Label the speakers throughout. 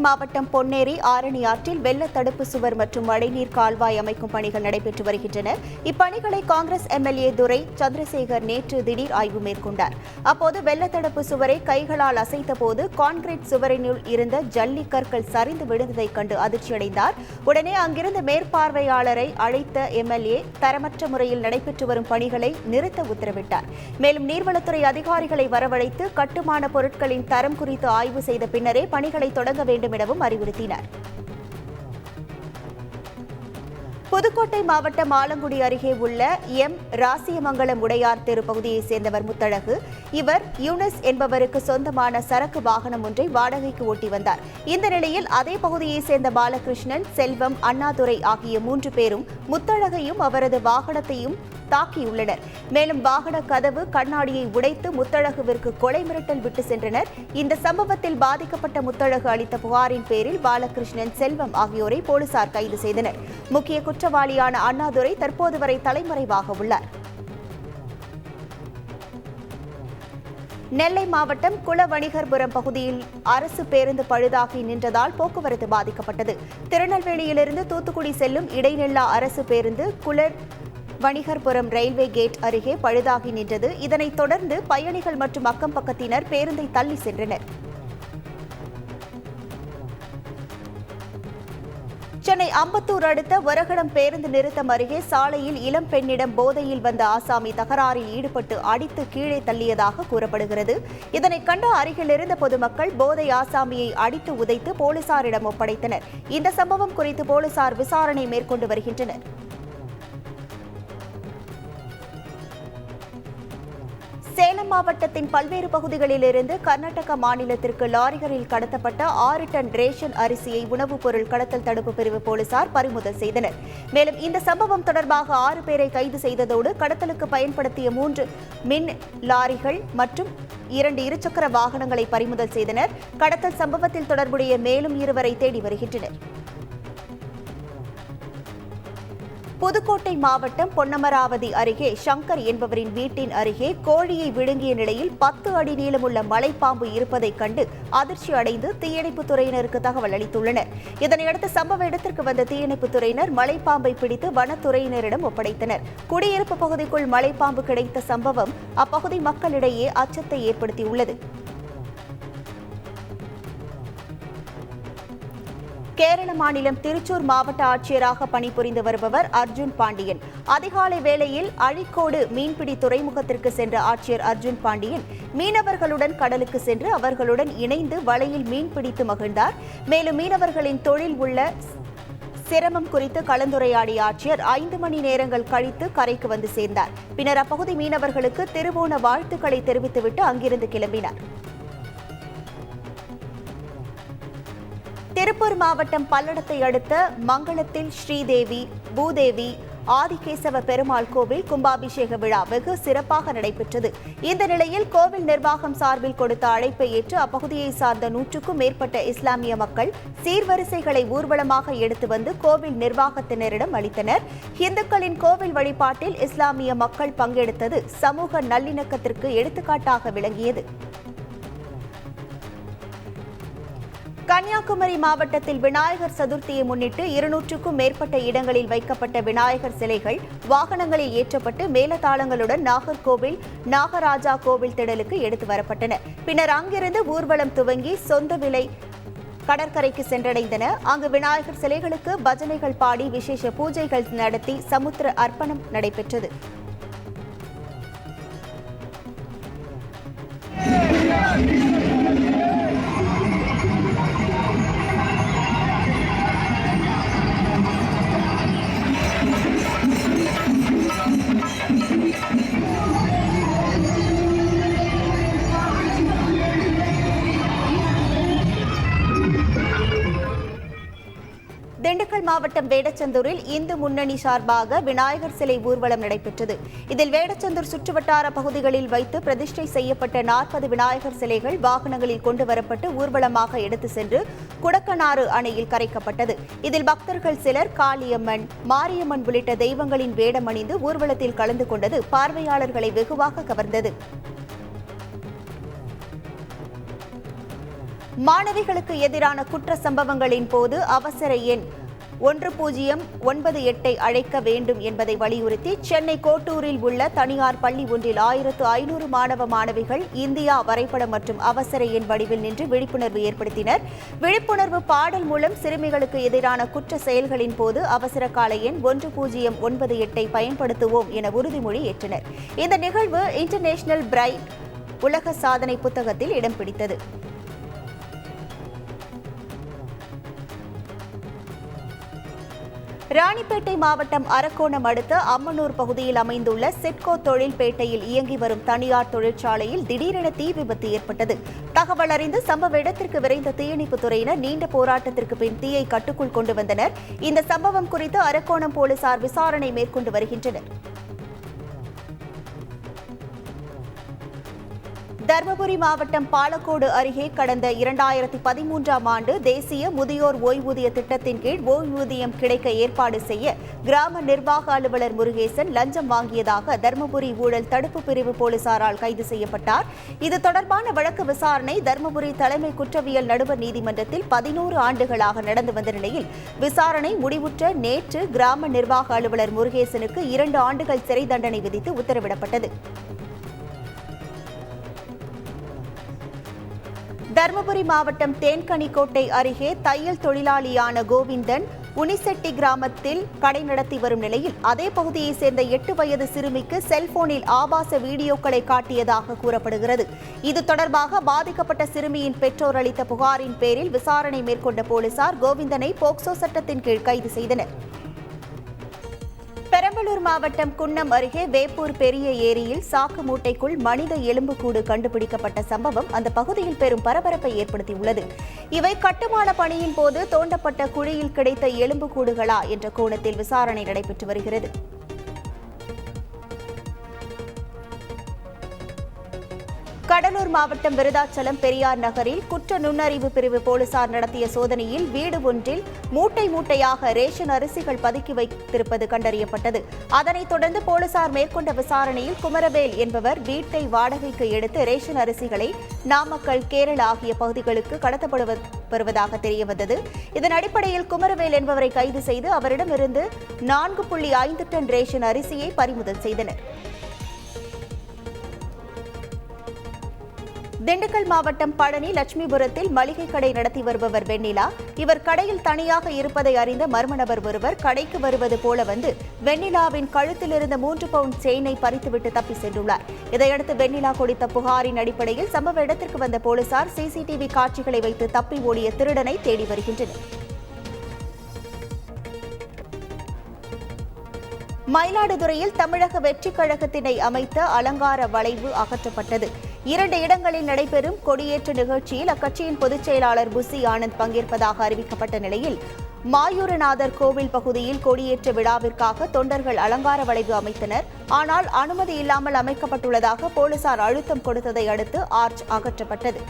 Speaker 1: மாவட்டம் பொன்னேரி ஆரணி ஆற்றில் வெள்ள தடுப்பு சுவர் மற்றும் மழைநீர் கால்வாய் அமைக்கும் பணிகள் நடைபெற்று வருகின்றன. இப்பணிகளை காங்கிரஸ் எம்எல்ஏ துரை சந்திரசேகர் நேற்று திடீர் ஆய்வு மேற்கொண்டார். அப்போது வெள்ள தடுப்பு சுவரை கைகளால் அசைத்த போது கான்கிரீட் சுவரினுள் இருந்த ஜல்லி கற்கள் சரிந்து விழுந்ததைக் கண்டு அதிர்ச்சியடைந்தார். உடனே அங்கிருந்த மேற்பார்வையாளரை அழைத்த எம்எல்ஏ தரமற்ற முறையில் நடைபெற்று வரும் பணிகளை நிறுத்த உத்தரவிட்டார். மேலும் நீர்வளத்துறை அதிகாரிகளை வரவழைத்து கட்டுமான பொருட்களின் தரம் குறித்து ஆய்வு செய்த பின்னரே பணிகளை தொடங்க வேண்டும் எனவும் அறிவுறுத்தினார். புதுக்கோட்டை மாவட்டம் ஆலங்குடி அருகே உள்ள ராசியமங்கலம் உடையார் தெரு பகுதியைச் சேர்ந்தவர் முத்தழகு. இவர் யூனஸ் என்பவருக்கு சொந்தமான சரக்கு வாகனம் ஒன்றை வாடகைக்கு ஓட்டி வந்தார். இந்த நிலையில் அதே பகுதியைச் சேர்ந்த பாலகிருஷ்ணன், செல்வம், அண்ணாதுரை ஆகிய 3 பேரும் முத்தழகையும் அவரது வாகனத்தையும் தாக்கியுள்ளனர். மேலும் வாகன கதவு கண்ணாடியை உடைத்து முத்தழகுவிற்கு கொலை மிரட்டல் விட்டு சென்றனர். இந்த சம்பவத்தில் பாதிக்கப்பட்ட முத்தழகு அளித்த புகாரின் பேரில் பாலகிருஷ்ணன், செல்வம் ஆகியோரை போலீசார் கைது செய்தனர். முக்கிய குற்றவாளியான அண்ணாதுரை தற்போது வரை தலைமறைவாக உள்ளார். நெல்லை மாவட்டம் குலவணிகர்புரம் பகுதியில் அரசு பேருந்து பழுதாகி நின்றதால் போக்குவரத்து பாதிக்கப்பட்டது. திருநெல்வேலியிலிருந்து தூத்துக்குடி செல்லும் இடைநெல்லா அரசு பேருந்து வணிகர்புரம் ரயில்வே கேட் அருகே பழுதாகி நின்றது. இதனைத் தொடர்ந்து பயணிகள் மற்றும் அக்கம் பக்கத்தினர் பேருந்தை தள்ளி சென்றனர். சென்னை அம்பத்தூர் அடுத்த ஒரகடம் பேருந்து நிறுத்தம் அருகே சாலையில் இளம் பெண்ணிடம் போதையில் வந்த ஆசாமி தகராறில் ஈடுபட்டு அடித்து கீழே தள்ளியதாக கூறப்படுகிறது. இதனை கண்ட அருகில் இருந்த பொதுமக்கள் போதை ஆசாமியை அடித்து உதைத்து போலீசாரிடம் ஒப்படைத்தனர். இந்த சம்பவம் குறித்து போலீசார் விசாரணை மேற்கொண்டு வருகின்றனர். சேலம் மாவட்டத்தின் பல்வேறு பகுதிகளிலிருந்து கர்நாடக மாநிலத்திற்கு லாரிகளில் கடத்தப்பட்ட 6 டன் ரேஷன் அரிசியை உணவுப் பொருள் கடத்தல் தடுப்பு பிரிவு போலீசார் பறிமுதல் செய்தனர். மேலும் இந்த சம்பவம் தொடர்பாக 6 பேரை கைது செய்ததோடு கடத்தலுக்கு பயன்படுத்திய 3 மின் லாரிகள் மற்றும் 2 இருசக்கர வாகனங்களை பறிமுதல் செய்தனர். கடத்தல் சம்பவத்தில் தொடர்புடைய மேலும் 2 வரை தேடி வருகின்றனர். புதுக்கோட்டை மாவட்டம் பொன்னமராவதி அருகே சங்கர் என்பவரின் வீட்டின் அருகே கோழியை விழுங்கிய நிலையில் 10 அடி நீளமுள்ள மலைப்பாம்பு இருப்பதைக் கண்டு அதிர்ச்சி அடைந்து தீயணைப்புத் துறையினருக்கு தகவல் அளித்துள்ளனர். இதனையடுத்து சம்பவ இடத்திற்கு வந்த தீயணைப்புத் துறையினர் மலைப்பாம்பை பிடித்து வனத்துறையினரிடம் ஒப்படைத்தனர். குடியிருப்பு பகுதிக்குள் மலைப்பாம்பு கிடைத்த சம்பவம் அப்பகுதி மக்களிடையே அச்சத்தை ஏற்படுத்தியுள்ளது. கேரள மாநிலம் திருச்சூர் மாவட்ட ஆட்சியராக பணிபுரிந்து வருபவர் அர்ஜுன் பாண்டியன். அதிகாலை வேளையில் அழிக்கோடு மீன்பிடி துறைமுகத்திற்கு சென்ற ஆட்சியர் அர்ஜுன் பாண்டியன் மீனவர்களுடன் கடலுக்கு சென்று அவர்களுடன் இணைந்து வலையில் மீன் பிடித்து மகிழ்ந்தார். மேலும் மீனவர்களின் தொழில் உள்ள சிரமம் குறித்து கலந்துரையாடிய ஆட்சியர் 5 மணி நேரங்கள் கழித்து கரைக்கு வந்து சேர்ந்தார். பின்னர் அப்பகுதி மீனவர்களுக்கு திருவோண வாழ்த்துக்களை தெரிவித்துவிட்டு அங்கிருந்து கிளம்பினார். திருப்பூர் மாவட்டம் பல்லடத்தை அடுத்த மங்களத்தில் ஸ்ரீதேவி, பூதேவி, ஆதிகேசவ பெருமாள் கோவில் கும்பாபிஷேக விழா வெகு சிறப்பாக நடைபெற்றது. இந்த நிலையில் கோவில் நிர்வாகம் சார்பில் கொடுத்த அழைப்பை ஏற்று அப்பகுதியை சார்ந்த 100க்கும் மேற்பட்ட இஸ்லாமிய மக்கள் சீர்வரிசைகளை ஊர்வலமாக எடுத்து வந்து கோவில் நிர்வாகத்தினரிடம் அளித்தனர். இந்துக்களின் கோவில் வழிபாட்டில் இஸ்லாமிய மக்கள் பங்கெடுத்தது சமூக நல்லிணக்கத்திற்கு எடுத்துக்காட்டாக விளங்கியது. கன்னியாகுமரி மாவட்டத்தில் விநாயகர் சதுர்த்தியை முன்னிட்டு 200க்கும் மேற்பட்ட இடங்களில் வைக்கப்பட்ட விநாயகர் சிலைகள் வாகனங்களில் ஏற்றப்பட்டு மேலதாளங்களுடன் நாகர்கோவில் நாகராஜா கோவில் திடலுக்கு எடுத்து வரப்பட்டன. பின்னர் அங்கிருந்து ஊர்வலம் துவங்கி சொந்த விலை கடற்கரைக்கு சென்றடைந்தன. அங்கு விநாயகர் சிலைகளுக்கு பஜனைகள் பாடி விசேஷ பூஜைகள் நடத்தி சமுத்திர அர்ப்பணம் நடைபெற்றது. திண்டுக்கல் மாவட்டம் வேடச்சந்தூரில் இந்து முன்னணி சார்பாக விநாயகர் சிலை ஊர்வலம் நடைபெற்றது. இதில் வேடச்சந்தூர் சுற்றுவட்டார பகுதிகளில் வைத்து பிரதிஷ்டை செய்யப்பட்ட 40 விநாயகர் சிலைகள் வாகனங்களில் கொண்டு வரப்பட்டு ஊர்வலமாக எடுத்து சென்று குடக்கனாறு அணையில் கரைக்கப்பட்டது. இதில் பக்தர்கள் சிலர் காளியம்மன், மாரியம்மன் உள்ளிட்ட தெய்வங்களின் வேடம் அணிந்து ஊர்வலத்தில் கலந்து கொண்டது பார்வையாளர்களை வெகுவாக கவர்ந்தது. மாணவிகளுக்கு எதிரான குற்ற சம்பவங்களின் போது அவசர எண் 1098 அழைக்க வேண்டும் என்பதை வலியுறுத்தி சென்னை கோட்டூரில் உள்ள தனியார் பள்ளி ஒன்றில் 1500 மாணவ மாணவிகள் இந்தியா வரைபடம் மற்றும் அவசர எண் வடிவில் நின்று விழிப்புணர்வு ஏற்படுத்தினர். விழிப்புணர்வு பாடல் மூலம் சிறுமிகளுக்கு எதிரான குற்ற செயல்களின் போது அவசர கால எண் 1098 பயன்படுத்துவோம் என உறுதிமொழி ஏற்றனர். இந்த நிகழ்வு இன்டர்நேஷனல் பிரைட் உலக சாதனை புத்தகத்தில் இடம் பிடித்தது. ராணிப்பேட்டை மாவட்டம் அரக்கோணம் அடுத்த அம்மனூர் பகுதியில் அமைந்துள்ள சிட்கோ தொழில்பேட்டையில் இயங்கி வரும் தனியார் தொழிற்சாலையில் திடீரென தீ விபத்து ஏற்பட்டது. தகவல் அறிந்து சம்பவ இடத்திற்கு விரைந்த தீயணைப்புத் துறையினர் நீண்ட போராட்டத்திற்கு பின் தீயை கட்டுக்குள் கொண்டு வந்தனர். இந்த சம்பவம் குறித்து அரக்கோணம் போலீசார் விசாரணை மேற்கொண்டு வருகின்றனர். தருமபுரி மாவட்டம் பாலக்கோடு அருகே கடந்த 2013ஆம் ஆண்டு தேசிய முதியோர் ஓய்வூதிய திட்டத்தின் கீழ் ஓய்வூதியம் கிடைக்க ஏற்பாடு செய்ய கிராம நிர்வாக அலுவலர் முருகேசன் லஞ்சம் வாங்கியதாக தருமபுரி ஊழல் தடுப்பு பிரிவு போலீசாரால் கைது செய்யப்பட்டார். இது தொடர்பான வழக்கு விசாரணை தருமபுரி தலைமை குற்றவியல் நடுவர் நீதிமன்றத்தில் 11 ஆண்டுகளாக நடந்து வந்த நிலையில் விசாரணை முடிவுற்ற நேற்று கிராம நிர்வாக அலுவலர் முருகேசனுக்கு 2 ஆண்டுகள் சிறை தண்டனை விதித்து உத்தரவிடப்பட்டது. தருமபுரி மாவட்டம் தேன்கனிக்கோட்டை அருகே தையல் தொழிலாளியான கோவிந்தன் உனிசெட்டி கிராமத்தில் கடை நடத்தி வரும் நிலையில் அதே பகுதியைச் சேர்ந்த 8 வயது சிறுமிக்கு செல்போனில் ஆபாச வீடியோக்களை காட்டியதாக கூறப்படுகிறது. இது தொடர்பாக பாதிக்கப்பட்ட சிறுமியின் பெற்றோர் அளித்த புகாரின் பேரில் விசாரணை மேற்கொண்ட போலீசார் கோவிந்தனை போக்சோ சட்டத்தின் கீழ் கைது செய்தனர். பெரம்பலூர் மாவட்டம் குன்னம் அருகே வேப்பூர் பெரிய ஏரியில் சாக்கு மூட்டைக்குள் மனித எலும்புக்கூடு கண்டுபிடிக்கப்பட்ட சம்பவம் அந்த பகுதியில் பெரும் பரபரப்பை ஏற்படுத்தியுள்ளது. இவை கட்டுமான பணியின் போது தோண்டப்பட்ட குழியில் கிடைத்த எலும்புக்கூடுகளா என்ற கோணத்தில் விசாரணை நடைபெற்று வருகிறது. கடலூர் மாவட்டம் விருதாச்சலம் பெரியார் நகரில் குற்ற நுண்ணறிவு பிரிவு போலீசார் நடத்திய சோதனையில் வீடு ஒன்றில் மூட்டை மூட்டையாக ரேஷன் அரிசிகள் பதுக்கி வைத்திருப்பது கண்டறியப்பட்டது. அதனைத் தொடர்ந்து போலீசார் மேற்கொண்ட விசாரணையில் குமரவேல் என்பவர் வீட்டை வாடகைக்கு எடுத்து ரேஷன் அரிசிகளை நாமக்கல், கேரளா ஆகிய பகுதிகளுக்கு கடத்தப்படுவதாக தெரியவந்தது. இதன் அடிப்படையில் குமரவேல் என்பவரை கைது செய்து அவரிடமிருந்து 4.5 டன் ரேஷன் அரிசியை பறிமுதல் செய்தனர். திண்டுக்கல் மாவட்டம் பழனி லட்சுமிபுரத்தில் மளிகை கடை நடத்தி வருபவர் வெண்ணிலா. இவர் கடையில் தனியாக இருப்பதை அறிந்த மர்ம நபர் ஒருவர் கடைக்கு வருவது போல வந்து வெண்ணிலாவின் கழுத்தில் இருந்த 3 பவுண்ட் செயினை பறித்துவிட்டு தப்பி சென்றுள்ளார். இதையடுத்து வெண்ணிலா கொடுத்த புகாரின் அடிப்படையில் சம்பவ இடத்திற்கு வந்த போலீசார் சிசிடிவி காட்சிகளை வைத்து தப்பி ஓடிய திருடனை தேடி வருகின்றனர். மயிலாடுதுறையில் தமிழக வெற்றிக் கழகத்தினை அமைத்த அலங்கார வளைவு அகற்றப்பட்டது. 2 இடங்களில் நடைபெறும் கொடியேற்ற நிகழ்ச்சியில் அக்கட்சியின் பொதுச் செயலாளர் புசி ஆனந்த் பங்கேற்பதாக அறிவிக்கப்பட்ட நிலையில் மாயூரநாதர் கோவில் பகுதியில் கொடியேற்ற விழாவிற்காக தொண்டர்கள் அலங்கார வளைவு அமைத்தனர். ஆனால் அனுமதி இல்லாமல் அமைக்கப்பட்டுள்ளதாக போலீசார் அழுத்தம் கொடுத்ததை அடுத்து ஆர்ச் அகற்றப்பட்டது.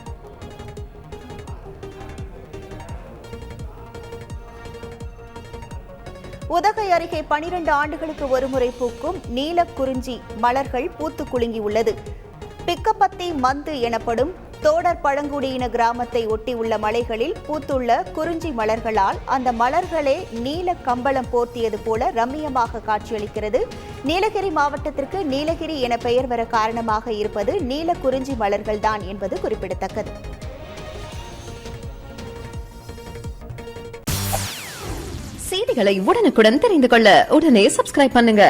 Speaker 1: உதகை அருகே 12 ஆண்டுகளுக்கு ஒருமுறை பூக்கும் நீலக்குறிஞ்சி மலர்கள் பூத்து குலுங்கியுள்ளது. பிக்கப்பத்தி மந்து எனப்படும் தோடர் பழங்குடியின கிராமத்தை ஒட்டியுள்ள மலைகளில் பூத்துள்ள குறிஞ்சி மலர்களால் அந்த மலர்களே நீல கம்பளம் போர்த்தியது போல ரம்மியமாக காட்சியளிக்கிறது. நீலகிரி மாவட்டத்திற்கு நீலகிரி என பெயர் வர காரணமாக இருப்பது நீல குறிஞ்சி மலர்கள்தான் என்பது குறிப்பிடத்தக்கது.
Speaker 2: செய்திகளை உடனுக்குடன் தெரிந்து கொள்ள உடனே சப்ஸ்கிரைப் பண்ணுங்க.